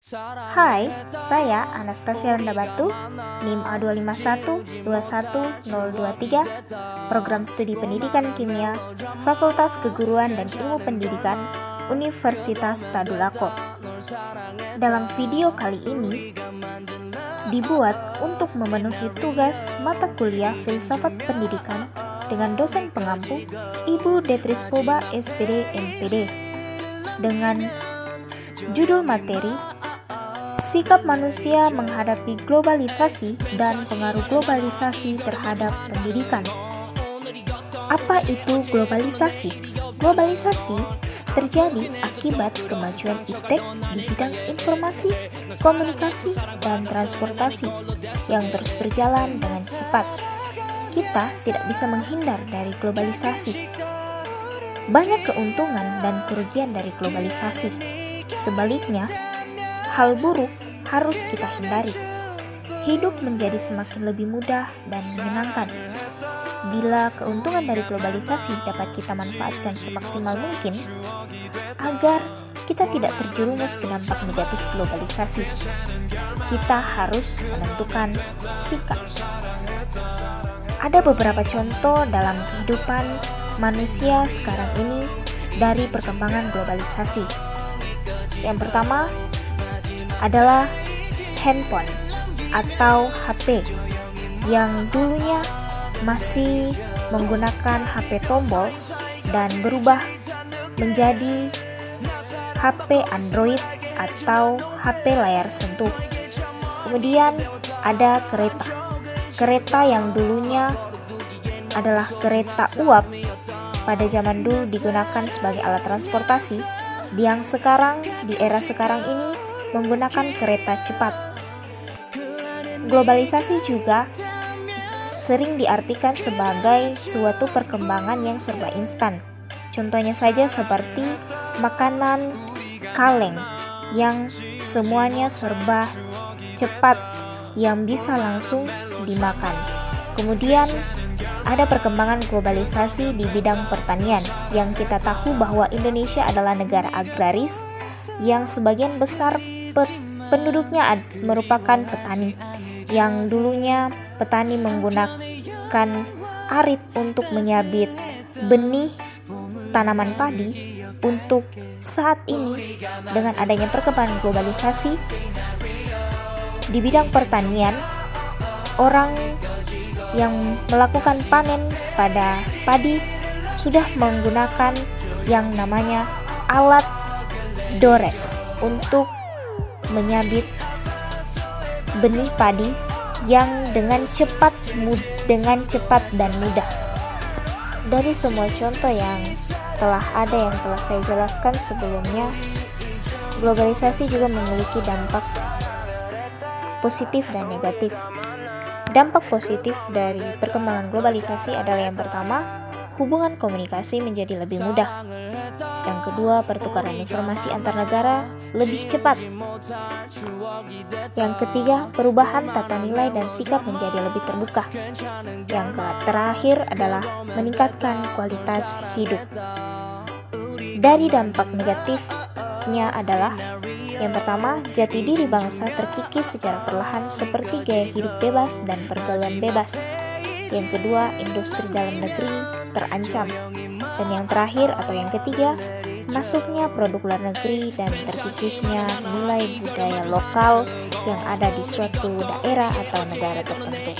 Hai, saya Anastasia Rendabatu, NIM A251-21023, Program Studi Pendidikan Kimia, Fakultas Keguruan dan Ilmu Pendidikan, Universitas Tadulako. Dalam video kali ini, dibuat untuk memenuhi tugas mata kuliah Filsafat Pendidikan dengan dosen pengampu Ibu Detrispoba SPD MPD dengan judul materi Sikap Manusia Menghadapi Globalisasi dan Pengaruh Globalisasi Terhadap Pendidikan. Apa itu globalisasi? Globalisasi terjadi akibat kemajuan iptek di bidang informasi, komunikasi, dan transportasi yang terus berjalan dengan cepat. Kita tidak bisa menghindar dari globalisasi. Banyak keuntungan dan kerugian dari globalisasi. Sebaliknya, hal buruk harus kita hindari. Hidup menjadi semakin lebih mudah dan menyenangkan bila keuntungan dari globalisasi dapat kita manfaatkan semaksimal mungkin agar kita tidak terjerumus ke dampak negatif globalisasi. Kita harus menentukan sikap. Ada beberapa contoh dalam kehidupan manusia sekarang ini dari perkembangan globalisasi. Yang pertama adalah handphone atau HP yang dulunya masih menggunakan HP tombol dan berubah menjadi HP Android atau HP layar sentuh. Kemudian ada kereta yang dulunya adalah kereta uap, pada zaman dulu digunakan sebagai alat transportasi, yang sekarang di era sekarang ini menggunakan kereta cepat. Globalisasi juga sering diartikan sebagai suatu perkembangan yang serba instan. Contohnya saja seperti makanan kaleng yang semuanya serba cepat yang bisa langsung dimakan. Kemudian ada perkembangan globalisasi di bidang pertanian yang kita tahu bahwa Indonesia adalah negara agraris yang sebagian besar penduduknya merupakan petani, yang dulunya petani menggunakan arit untuk menyabit benih tanaman padi. Untuk saat ini, dengan adanya perkembangan globalisasi di bidang pertanian, orang yang melakukan panen pada padi sudah menggunakan yang namanya alat dores untuk menyabit benih padi yang dengan cepat dan mudah. Dari semua contoh yang telah saya jelaskan sebelumnya, globalisasi juga memiliki dampak positif dan negatif. Dampak positif dari perkembangan globalisasi adalah yang pertama, hubungan komunikasi menjadi lebih mudah. Yang kedua, pertukaran informasi antar negara lebih cepat. Yang ketiga, perubahan tata nilai dan sikap menjadi lebih terbuka. Yang terakhir adalah meningkatkan kualitas hidup. Dari dampak negatifnya adalah yang pertama, jati diri bangsa terkikis secara perlahan seperti gaya hidup bebas dan pergaulan bebas. Yang kedua, industri dalam negeri terancam. Dan yang terakhir atau yang ketiga, masuknya produk luar negeri dan terkikisnya nilai budaya lokal yang ada di suatu daerah atau negara tertentu.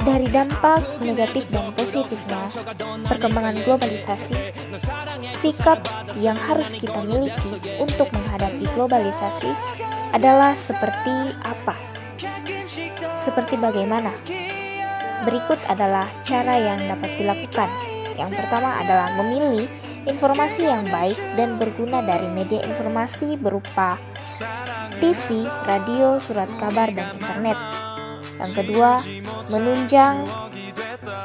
Dari dampak negatif dan positifnya perkembangan globalisasi, sikap yang harus kita miliki untuk menghadapi globalisasi adalah seperti apa? Seperti bagaimana? Berikut adalah cara yang dapat dilakukan. Yang pertama adalah memilih informasi yang baik dan berguna dari media informasi berupa TV, radio, surat kabar, dan internet. Yang kedua, menunjang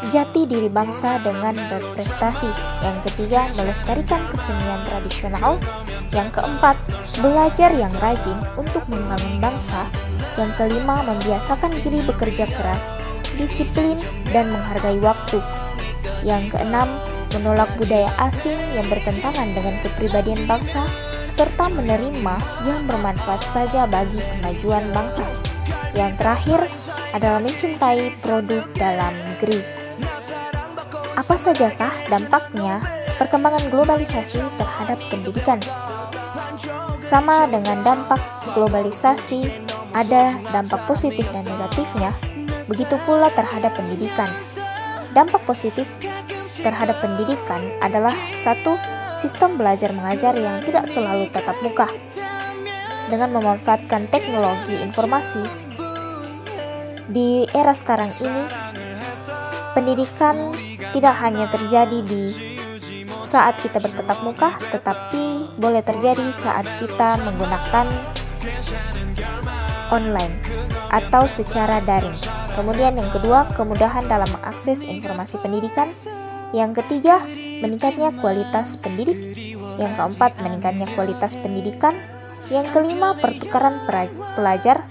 jati diri bangsa dengan berprestasi. Yang ketiga, melestarikan kesenian tradisional. Yang keempat, belajar yang rajin untuk membangun bangsa. Yang kelima, membiasakan diri bekerja keras, disiplin, dan menghargai waktu. Yang keenam, menolak budaya asing yang bertentangan dengan kepribadian bangsa, serta menerima yang bermanfaat saja bagi kemajuan bangsa. Yang terakhir adalah mencintai produk dalam negeri. Apa sajakah dampaknya perkembangan globalisasi terhadap pendidikan? Sama dengan dampak globalisasi, ada dampak positif dan negatifnya, begitu pula terhadap pendidikan. Dampak positif terhadap pendidikan adalah satu, sistem belajar mengajar yang tidak selalu tatap muka. Dengan memanfaatkan teknologi informasi, di era sekarang ini, pendidikan tidak hanya terjadi di saat kita bertatap muka, tetapi boleh terjadi saat kita menggunakan online atau secara daring. Kemudian yang kedua, kemudahan dalam mengakses informasi pendidikan. Yang ketiga, meningkatnya kualitas pendidik. Yang keempat, meningkatnya kualitas pendidikan. Yang kelima, pertukaran pelajar.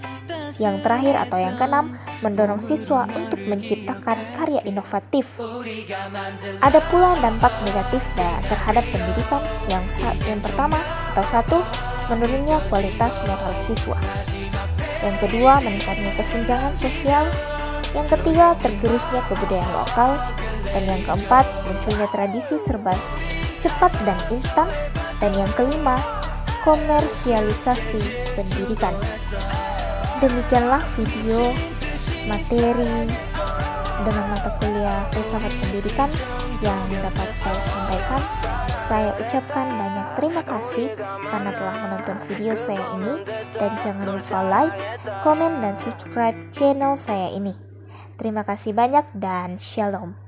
Yang terakhir atau yang keenam, mendorong siswa untuk menciptakan karya inovatif. Ada pula dampak negatif terhadap pendidikan. Yang pertama atau satu, menurunnya kualitas moral siswa. Yang kedua, meningkatnya kesenjangan sosial. Yang ketiga, tergerusnya kebudayaan lokal. Dan yang keempat, munculnya tradisi serba cepat dan instan. Dan yang kelima, komersialisasi pendidikan. Demikianlah video materi dengan mata kuliah filsafat pendidikan yang dapat saya sampaikan. Saya ucapkan banyak terima kasih karena telah menonton video saya ini, dan jangan lupa like, komen, dan subscribe channel saya ini. Terima kasih banyak dan shalom.